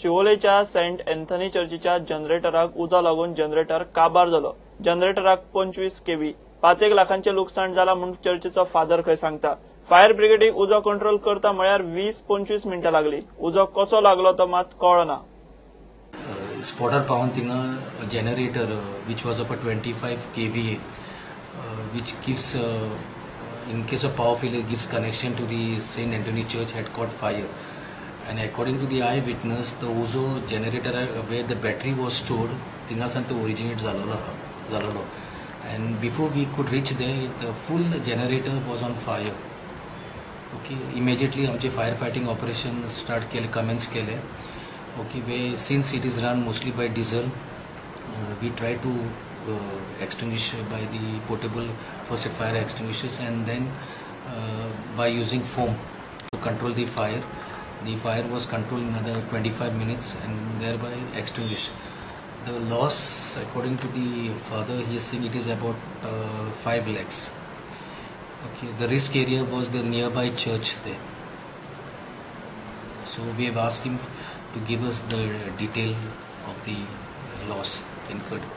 शिवोलेच्या Saint Anthony चर्चीच्या जनरेटराक उजो लागून generator काबार जालो। जनरेटराक 25 केव्ही 5 लाखांचे लुकसाण जाला म्हणून चर्चीचो फादर खंय सांगता। फायर ब्रिगेडीक उजो कंट्रोल करता म्हळ्यार 20-25 मिनिटां लागली। उजो कसो लागलो तो मात कळना। स्पॉटर पावन थिंगा generator which was of a 25 kVA which gives in case of power failure gives connection to the Saint Anthony Church had caught fire, and according to the eyewitness the Uzo generator where the battery was stored tingasan to originate zalolo, and before we could reach there the full generator was on fire. Okay, immediately आमचे fire fighting operation start केले, commence केले. Okay, where since it is run mostly by diesel, we try to extinguish by the portable first aid fire extinguishers, and then by using foam to control the fire. The fire was controlled in another 25 minutes and thereby extinguished. The loss, according to the father, he is saying it is about 5 lakhs. Okay, the risk area was the nearby church there. So we have asked him to give us the detail of the loss incurred.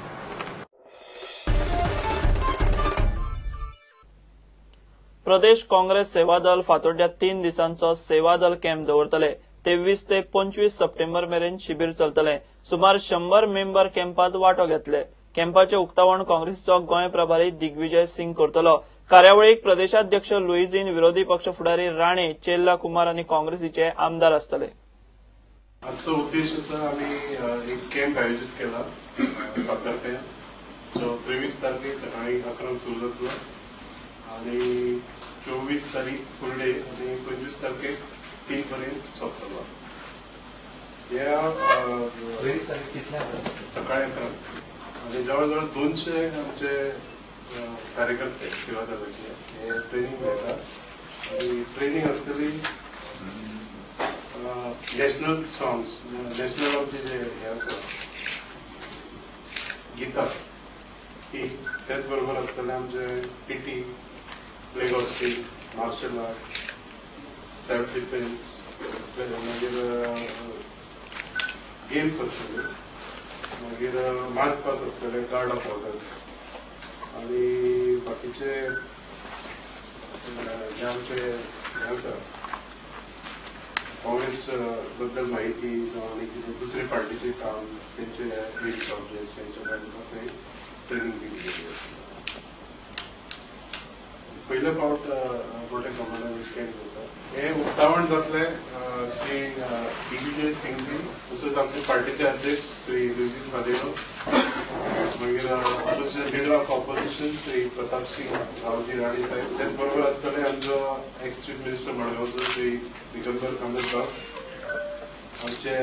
प्रदेश काँग्रेस सेवा दल फातोड्ड्या 3 दिसांचो सेवा दल camp दवरतले। 23 ते 25 September मेरेन शिबीर चलतले। सुमार 100 मेंबर कॅम्पात वांटो घेतले। कॅम्पाचे उक्तावण काँग्रेसचो गोंय प्रभारी दिग्विजय सिंग करतलो। कार्यावळीक प्रदेशाध्यक्ष लुईझीन, विरोधी पक्ष फुडारी राणे, चेल्ला कुमार आणि काँग्रेसीचे आमदार आसतले। आजचो उद्देश आसा आमी एक कॅम्प आयोजित केला फातोड्ड्या, जो 23 तारखेक सकाळी 11 सुरू जातलो आणि 24 तारीख फुल डे आणि 25 तारखेक 3 पर्यंत सोंपतलो। या 23 तारीख सकाळी 11 आणि जवळजवळ 200 आमचे कार्यकर्ते सेवा दलाचे हे ट्रेनिंग घेतात आणि ट्रेनिंग आसतली नॅशनल सॉंग्स, नॅशनल आमचे जे हे आसा गितां ती, त्याच बरोबर आसतले आमचे PT, flag hosting, martial art, self defence, मागीर गेम्स आसतले, मागीर मार्च पास आसतले, गार्ड ऑफ ऑर्डर आणि बाकीचे जे आमचे हे आसा काँग्रेस बद्दल माहिती आणि दुसरे पार्टीचे काम, त्यांचे हेड सब्जेक्ट्स हे सगळ्यांना ट्रेनिंग दिली गेली आसा। पयले फावट मोठ्या प्रमाणात कॅम्प जाता। हे उक्तावण जातले श्री दिग्विजय सिंग जी, तसोच आमचे पार्टीचे अध्यक्ष श्री लुईझीन फादेरो, मागीर leader of opposition Shri Pratap Singh Raoji Rane साहेब, त्याच बरोबर आसतले आमचो एक्स चीफ मिनिस्टर मडगांवचो श्री दिगंबर कामतराव, आमचे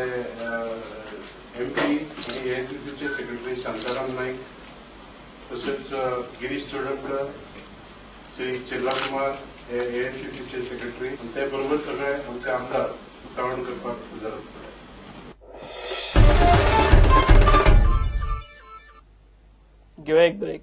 MP आणि AICCचे सेक्रेटरी शांताराम नाईक, तसेच गिरीश चोडणकर, श्री चेल्ला कुमार AICCचे सेक्रेटरी, त्या बरोबर सगळे आमचे आमदार उक्तावण करपाक हजर आसतले। गिव एक ब्रेक।